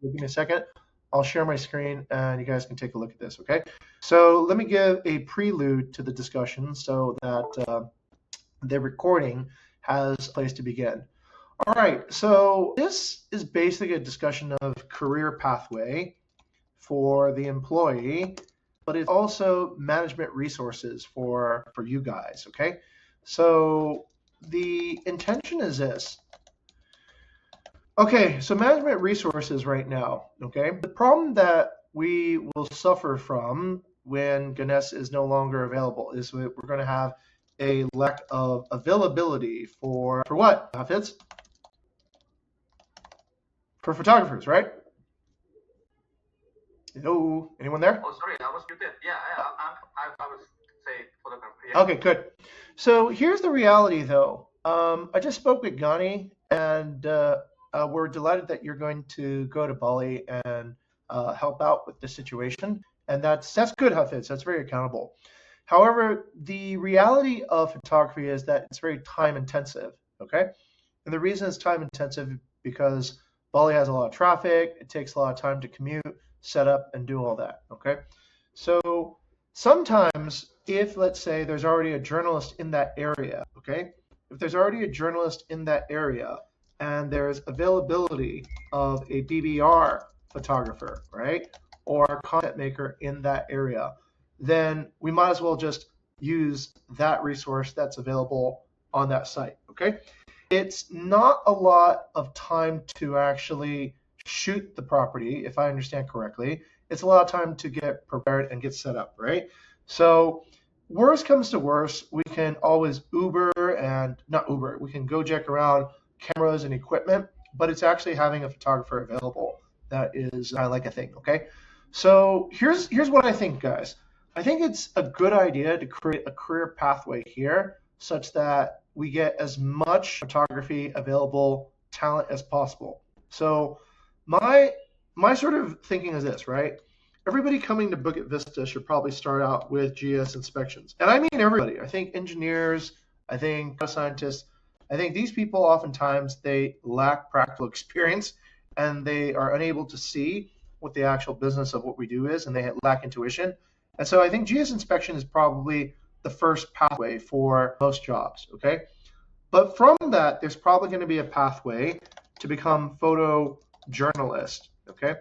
So give me a second. I'll share my screen and you guys can take a look at this, okay? So let me give a prelude to the discussion so that the recording has a place to begin. All right, so this is basically a discussion of career pathway for the employee, but it's also management resources for you guys, okay? So the intention is this. Okay, so management resources right now, okay? The problem that we will suffer from when Ganesh is no longer available is we're going to have a lack of availability for what, Hafiz? For photographers, right? Hello, anyone there? Oh, sorry, I was muted. Yeah, I was say photographer. Yeah. Okay, good. So here's the reality, though. I just spoke with Ghani, and we're delighted that you're going to go to Bali and help out with the situation, and that's good, Hafiz. That's very accountable. However, the reality of photography is that it's very time intensive. Okay, and the reason it's time intensive because Bali has a lot of traffic. It takes a lot of time to commute, set up, and do all that. Okay, so sometimes if, let's say, there's already a journalist in that area, okay, if there's already a journalist in that area and there's availability of a BBR photographer, right, or a content maker in that area, then we might as well just use that resource that's available on that site, okay? It's not a lot of time to actually shoot the property, if I understand correctly. It's a lot of time to get prepared and get set up, right? So worst comes to worst, we can always we can Gojek around cameras and equipment, but it's actually having a photographer available that is like a thing, okay? So here's what I think, guys. I think it's a good idea to create a career pathway here such that we get as much photography available talent as possible. So my sort of thinking is this, right? Everybody coming to Bukit Vista should probably start out with GS inspections. And I mean everybody. I think engineers, I think scientists, I think these people oftentimes they lack practical experience and they are unable to see what the actual business of what we do is, and they lack intuition. And so I think GS inspection is probably the first pathway for most jobs, okay? But from that, there's probably going to be a pathway to become photojournalist, okay?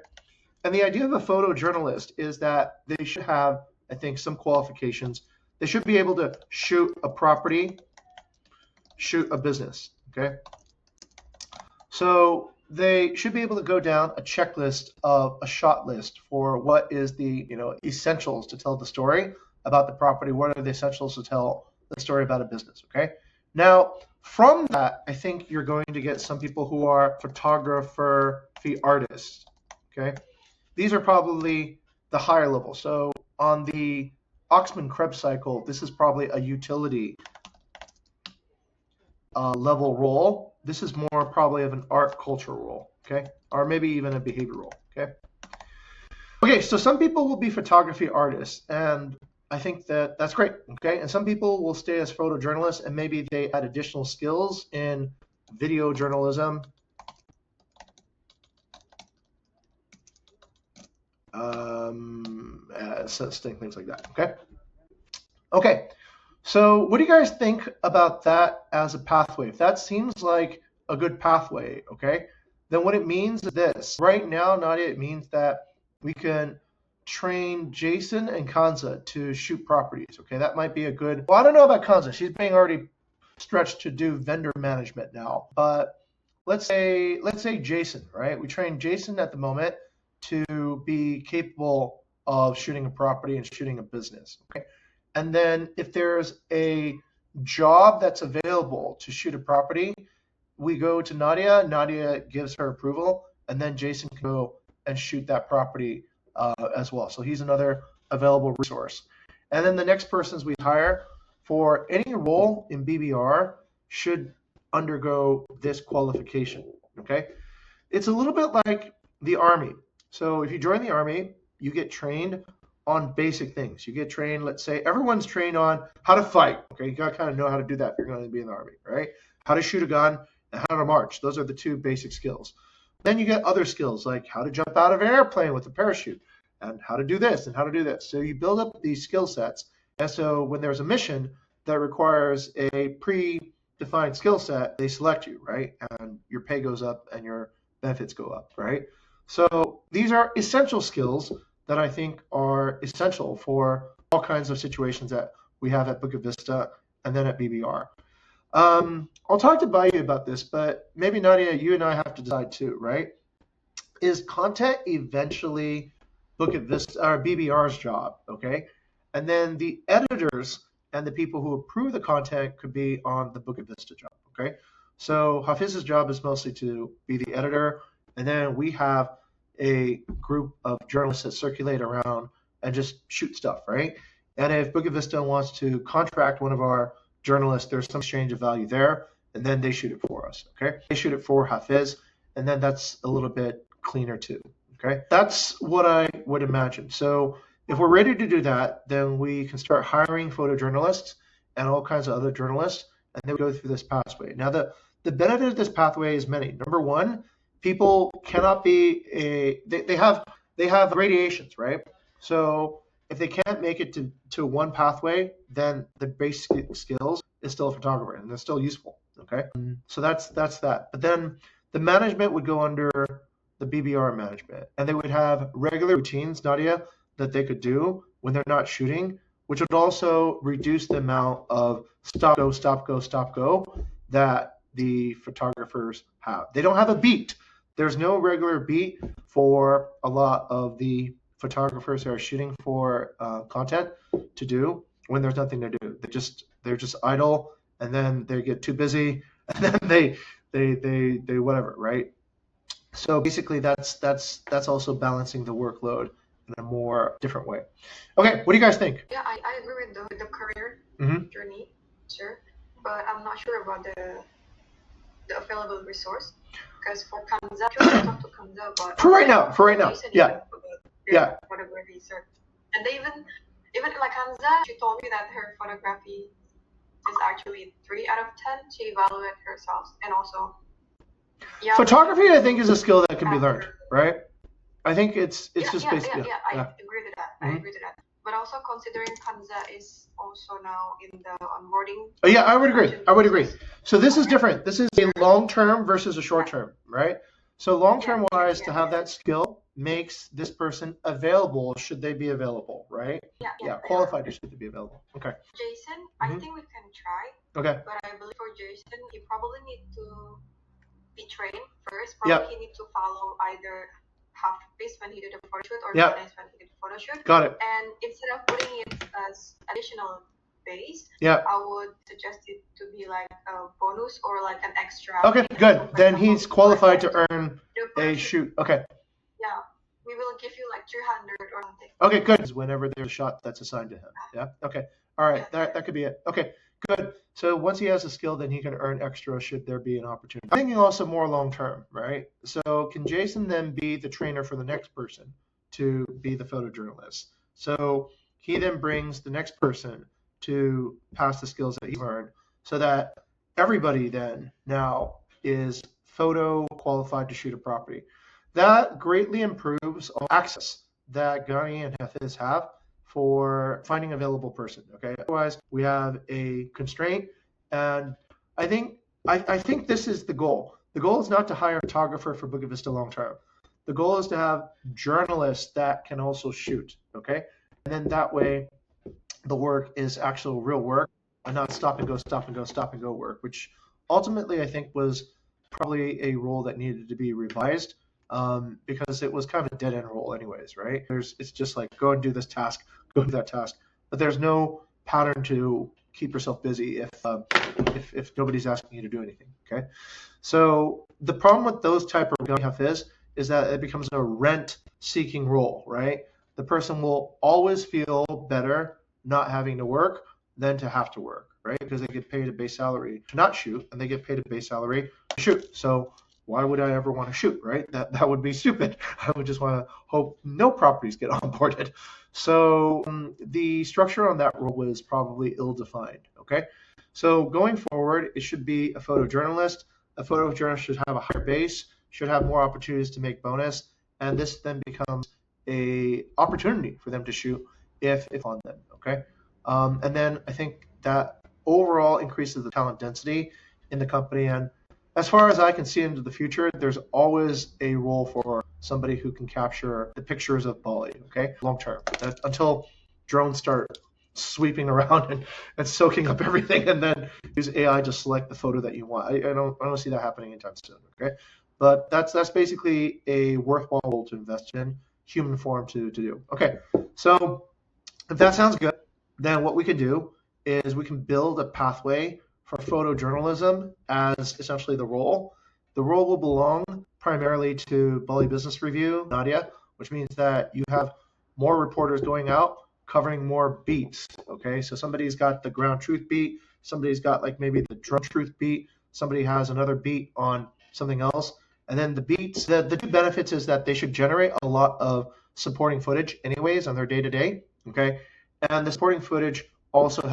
And the idea of a photojournalist is that they should have, I think, some qualifications. They should be able to shoot a property, shoot a business, okay? So they should be able to go down a checklist of a shot list for what is the essentials to tell the story about the property. What are the essentials to tell the story about a business, okay? Now, from that, I think you're going to get some people who are photography artists, okay? These are probably the higher level. So on the Oxman Krebs cycle, this is probably a utility level role. This is more probably of an art culture role, okay? Or maybe even a behavior role, okay? Okay, so some people will be photography artists, and I think that that's great, okay? And some people will stay as photojournalists, and maybe they add additional skills in video journalism, things like that, okay? Okay, so what do you guys think about that as a pathway? If that seems like a good pathway, okay, then what it means is this. Right now, Nadia, it means that we can train Jason and Kanza to shoot properties, okay? That might be a good, well, I don't know about Kanza. She's being already stretched to do vendor management now, but let's say Jason, right? We train Jason at the moment to be capable of shooting a property and shooting a business, okay? And then if there's a job that's available to shoot a property, we go to Nadia. Nadia gives her approval, and then Jason can go and shoot that property as well. So he's another available resource. And then the next persons we hire for any role in BBR should undergo this qualification, okay? It's a little bit like the Army. So if you join the Army, you get trained on basic things. You get trained, let's say, everyone's trained on how to fight, okay? You gotta kind of know how to do that if you're going to be in the Army, right? How to shoot a gun and how to march. Those are the two basic skills. Then you get other skills like how to jump out of an airplane with a parachute and how to do this and how to do this. So you build up these skill sets. And so when there's a mission that requires a predefined skill set, they select you, right? And your pay goes up and your benefits go up, right? So these are essential skills that I think are essential for all kinds of situations that we have at Bukit Vista and then at BBR. I'll talk to Bayou about this, but maybe Nadia, you and I have to decide too, right? Is content eventually Bukit Vista or BBR's job, okay? And then the editors and the people who approve the content could be on the Bukit Vista job, okay? So Hafiz's job is mostly to be the editor, and then we have a group of journalists that circulate around and just shoot stuff, right? And if Bukit Vista wants to contract one of our journalists, there's some exchange of value there, and then they shoot it for us, okay? They shoot it for Hafiz, and then that's a little bit cleaner too, okay? That's what I would imagine. So if we're ready to do that, then we can start hiring photojournalists and all kinds of other journalists, and then we go through this pathway. Now, the benefit of this pathway is many. Number one, people cannot be they have radiations, right? So if they can't make it to one pathway, then the basic skills is still a photographer, and they're still useful, okay? So that's that. But then the management would go under the BBR management, and they would have regular routines, Nadia, that they could do when they're not shooting, which would also reduce the amount of stop, go, stop, go, stop, go that the photographers have. They don't have a beat. There's no regular beat for a lot of the photographers that are shooting for content to do when there's nothing to do. They're just idle, and then they get too busy, and then they whatever, right? So basically, that's also balancing the workload in a more different way. Okay, what do you guys think? Yeah, I agree with the career journey, sure, but I'm not sure about the available resource, because for Kanza, I talked to Kanza about for right now, yeah. Photography, sir. And they even like Kanza, she told me that her photography is actually 3 out of 10. She evaluated herself, and also photography, I think, is a skill that can be learned, right? I think it's just basically. I agree to that. I agree to that. But also considering Kanza is also now in the onboarding. Oh, yeah, I would agree. So this is different. This is a long-term versus a short-term, right? So long-term wise, to have that skill makes this person available should they be available, right? Yeah, qualified should they be available. Okay. Jason, I think we can try. Okay. But I believe for Jason, he probably need to be trained first. Probably he need to follow either Hafiz when he did a photo shoot or Ganesh when he did a photo shoot. Got it. And instead of putting it as additional base, I would suggest it to be like a bonus or like an extra. Okay, good. Then he's qualified to earn a shoot. Okay. Yeah, we will give you like 300 or something. Okay, good. Whenever there's a shot that's assigned to him. Yeah. Okay. All right. That could be it. Okay. Good. So once he has a skill, then he can earn extra should there be an opportunity. I'm thinking also more long term, right? So can Jason then be the trainer for the next person to be the photojournalist? So he then brings the next person to pass the skills that he's learned, so that everybody then now is photo qualified to shoot a property. That greatly improves access that Gani and Hafiz have for finding an available person. Okay. Otherwise, we have a constraint, and I think this is the goal. The goal is not to hire a photographer for Bukit Vista long term. The goal is to have journalists that can also shoot. Okay, and then that way, the work is actual real work and not stop and go work, which ultimately I think was probably a role that needed to be revised. Because it was kind of a dead end role anyways, right? It's just like go and do this task, go do that task, but there's no pattern to keep yourself busy if nobody's asking you to do anything. Okay, so the problem with those type of Hafiz is that it becomes a rent-seeking role, right? The person will always feel better not having to work than to have to work, right? Because they get paid a base salary to not shoot, and they get paid a base salary to shoot. So why would I ever want to shoot, right? That would be stupid. I would just want to hope no properties get onboarded. So the structure on that role was probably ill-defined, okay? So going forward, it should be a photojournalist. A photojournalist should have a higher base, should have more opportunities to make bonus, and this then becomes a opportunity for them to shoot if on them. Okay, and then I think that overall increases the talent density in the company. And as far as I can see into the future, there's always a role for somebody who can capture the pictures of Bali. Okay, long term, until drones start sweeping around and soaking up everything, and then use AI to select the photo that you want. I don't see that happening anytime soon. Okay, but that's basically a worthwhile role to invest in, human form to do. Okay, so if that sounds good, then what we can do is we can build a pathway for photojournalism as essentially the role. The role will belong primarily to Bali Business Review, Nadia, which means that you have more reporters going out covering more beats. Okay, so somebody's got the ground truth beat, somebody's got like maybe the drone truth beat, somebody has another beat on something else. And then the beats, the two benefits is that they should generate a lot of supporting footage anyways on their day-to-day. Okay, and the supporting footage also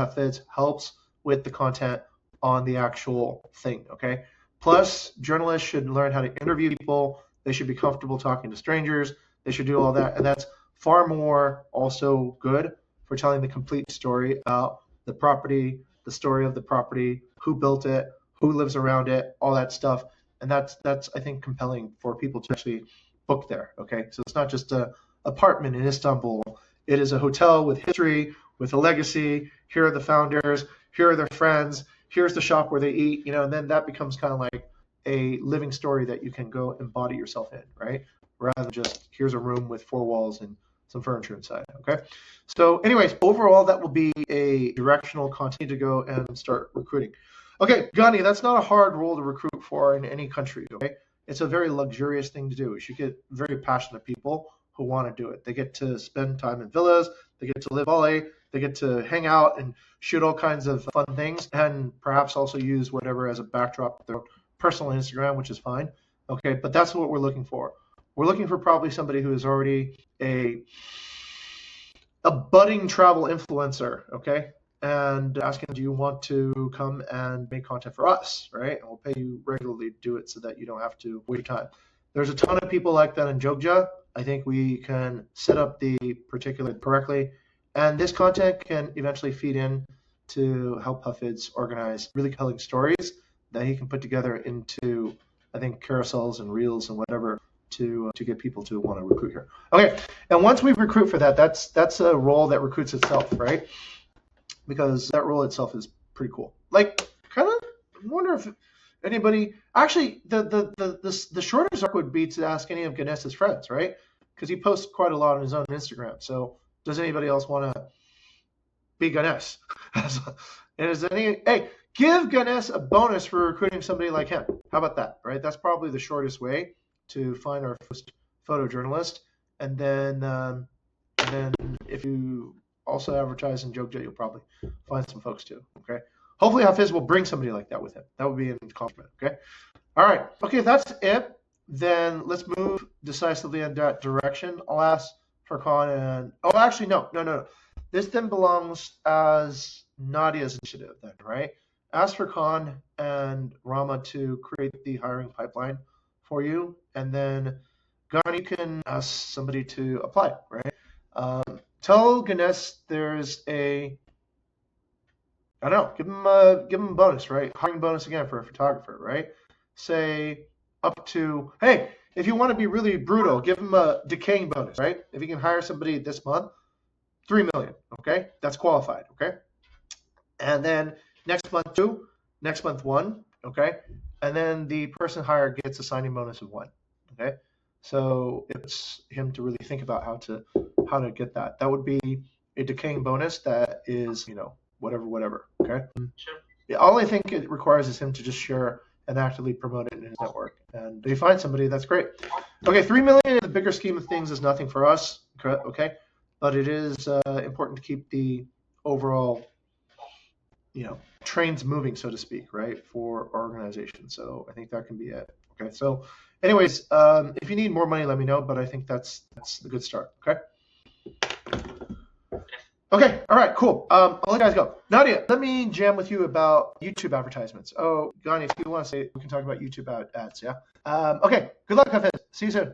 helps with the content on the actual thing. Okay, plus journalists should learn how to interview people. They should be comfortable talking to strangers. They should do all that, and that's far more also good for telling the complete story about the property, the story of the property, who built it, who lives around it, all that stuff. And that's I think compelling for people to actually book there. Okay, so it's not just an apartment in Istanbul. It is a hotel with history, with a legacy. Here are the founders. Here are their friends. Here's the shop where they eat. And then that becomes kind of like a living story that you can go embody yourself in, right? Rather than just here's a room with four walls and some furniture inside. Okay. So, anyways, overall, that will be a directional continue to go and start recruiting. Okay, Gani, that's not a hard role to recruit for in any country. Okay, it's a very luxurious thing to do. You should get very passionate people who want to do it. They get to spend time in villas. They get to live Bali. They get to hang out and shoot all kinds of fun things, and perhaps also use whatever as a backdrop of their personal Instagram, which is fine. Okay, but that's what we're looking for. We're looking for probably somebody who is already a budding travel influencer, okay? And asking, do you want to come and make content for us, right? And we'll pay you regularly to do it so that you don't have to waste your time. There's a ton of people like that in Jogja. I think we can set up the particular correctly. And this content can eventually feed in to help Hafiz organize really compelling stories that he can put together into, I think, carousels and reels and whatever to get people to want to recruit here. Okay, and once we recruit for that, that's a role that recruits itself, right? Because that role itself is pretty cool. Like, kind of wonder if anybody actually the shortest arc would be to ask any of Ganes's friends, right? Because he posts quite a lot on his own Instagram. So does anybody else want to be Ganesh? And is hey, give Ganesh a bonus for recruiting somebody like him. How about that, right? That's probably the shortest way to find our first photojournalist. And then if you also advertise in Jogja, you'll probably find some folks too. Okay. Hopefully Hafiz will bring somebody like that with him. That would be an accomplishment. Okay. All right. Okay, if that's it, then let's move decisively in that direction. I'll ask Furqan and actually no. This then belongs as Nadia's initiative then, right? Ask Furqan and Rama to create the hiring pipeline for you, and then Gani, you can ask somebody to apply, right? Tell Ganesh there's I don't know, give him a bonus, right? Hiring bonus again for a photographer, right? Say up to, hey, if you want to be really brutal, give him a decaying bonus, right? If you can hire somebody this month, 3 million, okay? That's qualified, okay? And then next month 2, next month 1, okay? And then the person hired gets a signing bonus of 1, okay? So it's him to really think about how to get that. That would be a decaying bonus that is, whatever, okay? Sure. Yeah, all I think it requires is him to just share and actively promote it in his network. And if you find somebody, that's great. Okay, 3 million in the bigger scheme of things is nothing for us, okay? But it is important to keep the overall, trains moving, so to speak, right, for our organization. So I think that can be it. Okay, so anyways, if you need more money, let me know, but I think that's a good start, okay? Okay, all right, cool. I'll let you guys go. Nadia, let me jam with you about YouTube advertisements. Oh, Gani, if you want to say, we can talk about YouTube ads, yeah? Okay, good luck, Hafiz. See you soon.